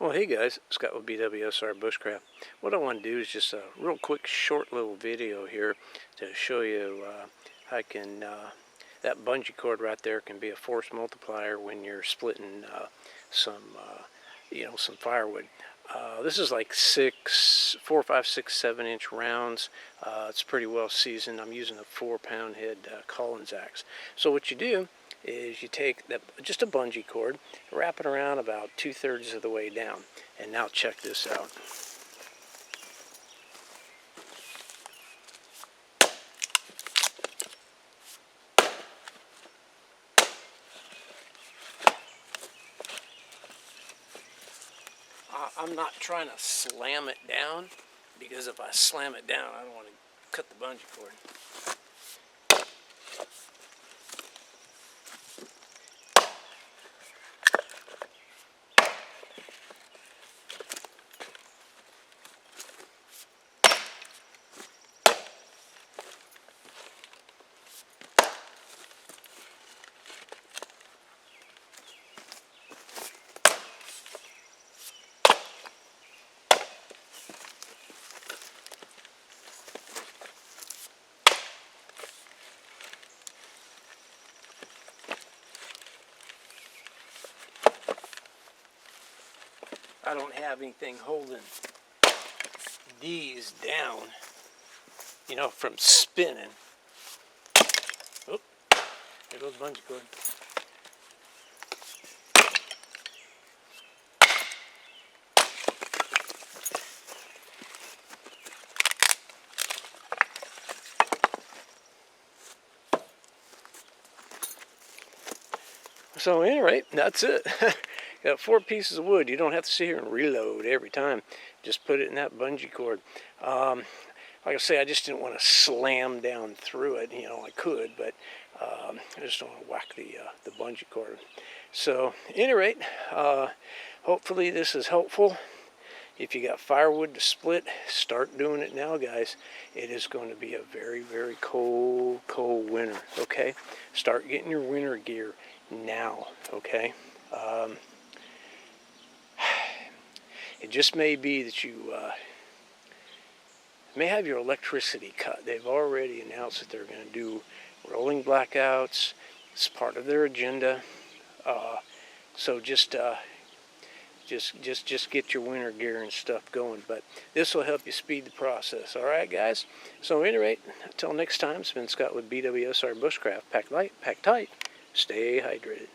Well, hey guys, Scott with BWSR Bushcraft. What I want to do is just a real quick, short little video here to show you how that bungee cord right there can be a force multiplier when you're splitting some firewood. This is like 4, 5, 6, 7-inch rounds. It's pretty well seasoned. I'm using a 4-pound head Collins axe. So what you do is you take just a bungee cord, wrap it around about 2/3 of the way down. And now check this out. I'm not trying to slam it down, because if I slam it down, I don't want to cut the bungee cord. I don't have anything holding these down, from spinning. Oh, there goes the bungee cord. So at any rate, that's it. Got 4 pieces of wood. You don't have to sit here and reload every time. Just put it in that bungee cord. Like I say, I just didn't want to slam down through it. I could, but I just don't want to whack the bungee cord. So at any rate, hopefully this is helpful. If you got firewood to split, start doing it now, guys. It is going to be a very, very cold, cold winter, okay? Start getting your winter gear now, okay? It just may be that you may have your electricity cut. They've already announced that they're going to do rolling blackouts. It's part of their agenda. So just get your winter gear and stuff going. But this will help you speed the process. All right, guys? So at any rate, until next time, it's been Scott with BWSR Bushcraft. Pack light, pack tight, stay hydrated.